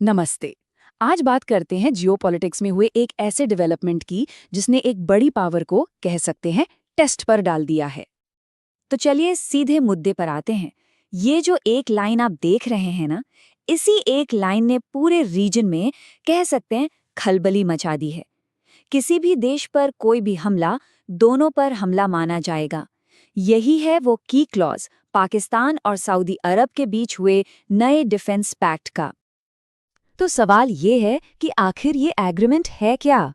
नमस्ते। आज बात करते हैं जियोपॉलिटिक्स में हुए एक ऐसे डेवलपमेंट की जिसने एक बड़ी पावर को कह सकते हैं टेस्ट पर डाल दिया है। तो चलिए सीधे मुद्दे पर आते हैं। ये जो एक लाइन आप देख रहे हैं ना, इसी एक लाइन ने पूरे रीजन में कह सकते हैं खलबली मचा दी है। किसी भी देश पर कोई भी हमला दोनों पर हमला माना जाएगा। यही है वो की क्लॉज पाकिस्तान और सऊदी अरब के बीच हुए नए डिफेंस पैक्ट का। तो सवाल ये है कि आखिर ये एग्रीमेंट है क्या?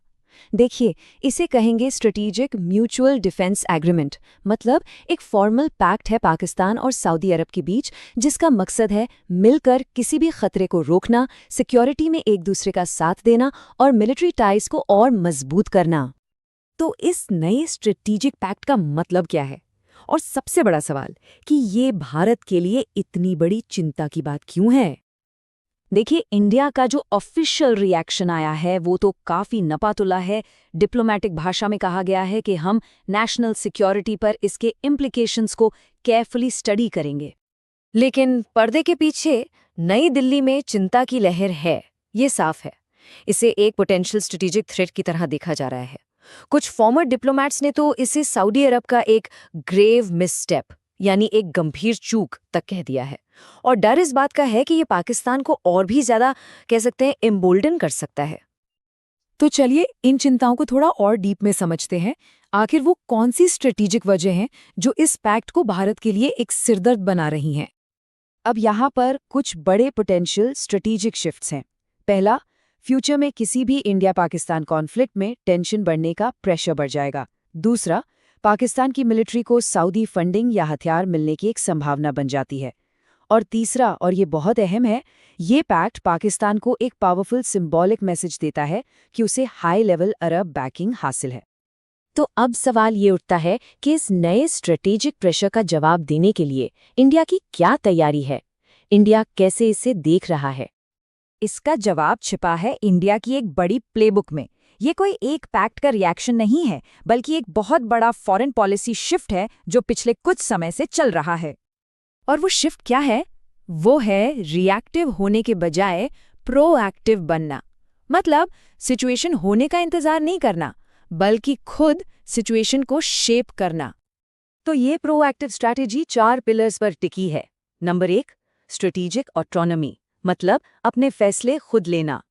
देखिए, इसे कहेंगे स्ट्रेटेजिक म्यूचुअल डिफेंस एग्रीमेंट। मतलब एक फॉर्मल पैक्ट है पाकिस्तान और सऊदी अरब के बीच, जिसका मकसद है मिलकर किसी भी खतरे को रोकना, सिक्योरिटी में एक दूसरे का साथ देना और मिलिट्री टाइज को और मजबूत करना। तो इस नए स्ट्रेटेजिक पैक्ट का मतलब क्या है? और सबसे बड़ा सवाल कि ये भारत के लिए इतनी बड़ी चिंता की बात क्यों है? देखिए, इंडिया का जो ऑफिशियल रिएक्शन आया है वो तो काफी नपातुला है। डिप्लोमेटिक भाषा में कहा गया है कि हम नेशनल सिक्योरिटी पर इसके इम्प्लीकेशंस को केयरफुली स्टडी करेंगे। लेकिन पर्दे के पीछे नई दिल्ली में चिंता की लहर है, ये साफ है। इसे एक पोटेंशियल स्ट्रेटेजिक थ्रेट की तरह देखा जा रहा है। कुछ फॉर्मर डिप्लोमैट्स ने तो इसे सऊदी अरब का एक ग्रेव मिसस्टेप यानी एक गंभीर चूक तक कह दिया है। और डर इस बात का है कि ये पाकिस्तान को और भी ज्यादा कह सकते हैं एम्बोल्डन कर सकता है। तो चलिए इन चिंताओं को थोड़ा और डीप में समझते हैं। आखिर वो कौन सी स्ट्रेटेजिक वजह हैं जो इस पैक्ट को भारत के लिए एक सिरदर्द बना रही हैं? अब यहाँ पर कुछ बड़े पोटेंशियल स्ट्रेटेजिक शिफ्ट्स हैं। पहला, फ्यूचर में किसी भी इंडिया पाकिस्तान कॉन्फ्लिक्ट में टेंशन बढ़ने का प्रेशर बढ़ जाएगा। दूसरा, पाकिस्तान की मिलिट्री को सऊदी फंडिंग या हथियार मिलने की एक संभावना बन जाती है। और तीसरा, और ये बहुत अहम है, ये पैक्ट पाकिस्तान को एक पावरफुल सिंबॉलिक मैसेज देता है कि उसे हाई लेवल अरब बैकिंग हासिल है। तो अब सवाल ये उठता है कि इस नए स्ट्रेटेजिक प्रेशर का जवाब देने के लिए इंडिया की क्या तैयारी है? इंडिया कैसे इसे देख रहा है? इसका जवाब छिपा है इंडिया की एक बड़ी प्लेबुक में। ये कोई एक पैक्ट का रिएक्शन नहीं है, बल्कि एक बहुत बड़ा फॉरेन पॉलिसी शिफ्ट है जो पिछले कुछ समय से चल रहा है। और वो शिफ्ट क्या है? वो है रिएक्टिव होने के बजाय प्रोएक्टिव बनना। मतलब सिचुएशन होने का इंतजार नहीं करना, बल्कि खुद सिचुएशन को शेप करना। तो ये प्रोएक्टिव स्ट्रैटेजी 4 पिलर्स पर टिकी है। नंबर 1, स्ट्रेटेजिक ऑटोनॉमी, मतलब अपने फैसले खुद लेना।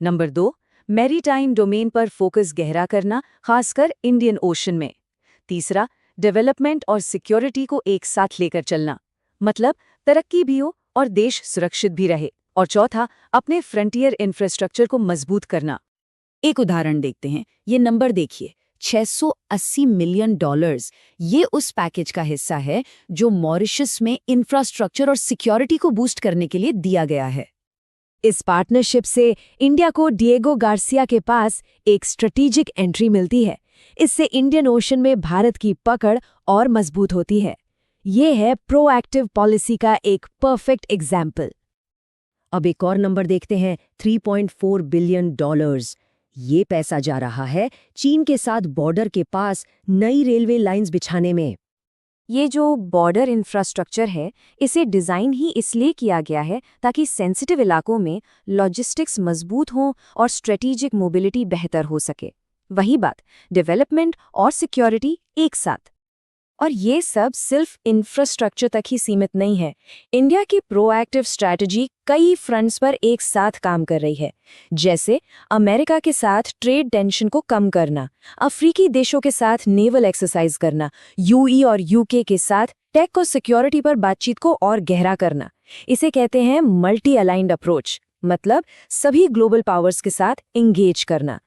नंबर 2, मैरीटाइम डोमेन पर फोकस गहरा करना, खासकर इंडियन ओशन में। तीसरा, डेवलपमेंट और सिक्योरिटी को एक साथ लेकर चलना, मतलब तरक्की भी हो और देश सुरक्षित भी रहे। और चौथा, अपने फ्रंटियर इंफ्रास्ट्रक्चर को मजबूत करना। एक उदाहरण देखते हैं। ये नंबर देखिए, $680 मिलियन। ये उस पैकेज का हिस्सा है जो मॉरिशस में इंफ्रास्ट्रक्चर और सिक्योरिटी को बूस्ट करने के लिए दिया गया है। इस पार्टनरशिप से इंडिया को डिएगो गार्सिया के पास एक स्ट्रेटेजिक एंट्री मिलती है। इससे इंडियन ओशन में भारत की पकड़ और मजबूत होती है। ये है प्रोएक्टिव पॉलिसी का एक परफेक्ट एग्जाम्पल। अब एक और नंबर देखते हैं, $3.4 बिलियन। ये पैसा जा रहा है चीन के साथ बॉर्डर के पास नई रेलवे लाइंस बिछाने में। ये जो बॉर्डर इंफ्रास्ट्रक्चर है, इसे डिज़ाइन ही इसलिए किया गया है ताकि सेंसिटिव इलाकों में लॉजिस्टिक्स मजबूत हों और स्ट्रेटेजिक मोबिलिटी बेहतर हो सके। वही बात, डेवलपमेंट और सिक्योरिटी एक साथ। और ये सब सिर्फ इंफ्रास्ट्रक्चर तक ही सीमित नहीं है। इंडिया की प्रोएक्टिव स्ट्रैटेजी कई फ्रंट्स पर एक साथ काम कर रही है, जैसे अमेरिका के साथ ट्रेड टेंशन को कम करना, अफ्रीकी देशों के साथ नेवल एक्सरसाइज करना, यूई और यूके के साथ टेक और सिक्योरिटी पर बातचीत को और गहरा करना। इसे कहते हैं मल्टी अलाइंड अप्रोच, मतलब सभी ग्लोबल पावर्स के साथ एंगेज करना।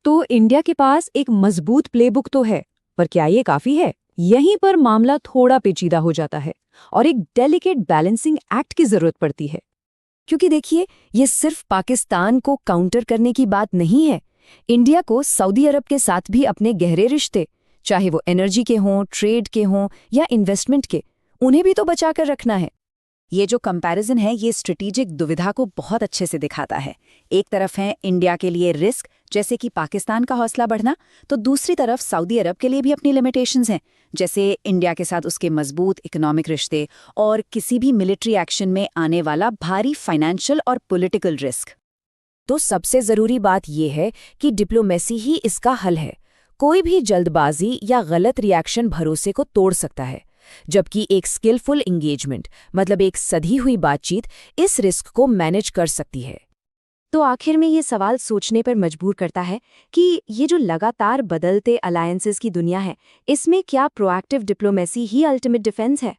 तो इंडिया के पास एक मजबूत प्लेबुक तो है, पर क्या ये काफी है? यहीं पर मामला थोड़ा पेचीदा हो जाता है और एक डेलिकेट बैलेंसिंग एक्ट की जरूरत पड़ती है। क्योंकि देखिए, ये सिर्फ पाकिस्तान को काउंटर करने की बात नहीं है। इंडिया को सऊदी अरब के साथ भी अपने गहरे रिश्ते, चाहे वो एनर्जी के हों, ट्रेड के हों या इन्वेस्टमेंट के, उन्हें भी तो बचा कर रखना है। ये जो कंपैरिजन है, ये स्ट्रेटेजिक दुविधा को बहुत अच्छे से दिखाता है। एक तरफ है इंडिया के लिए रिस्क जैसे कि पाकिस्तान का हौसला बढ़ना, तो दूसरी तरफ सऊदी अरब के लिए भी अपनी लिमिटेशंस हैं, जैसे इंडिया के साथ उसके मजबूत इकोनॉमिक रिश्ते और किसी भी मिलिट्री एक्शन में आने वाला भारी फाइनेंशियल और पॉलिटिकल रिस्क। तो सबसे जरूरी बात यह है कि डिप्लोमेसी ही इसका हल है। कोई भी जल्दबाजी या गलत रिएक्शन भरोसे को तोड़ सकता है, जबकि एक स्किलफुल एंगेजमेंट, मतलब एक सधी हुई बातचीत, इस रिस्क को मैनेज कर सकती है। तो आखिर में ये सवाल सोचने पर मजबूर करता है कि ये जो लगातार बदलते अलायंसेस की दुनिया है, इसमें क्या प्रोएक्टिव डिप्लोमेसी ही अल्टीमेट डिफेंस है?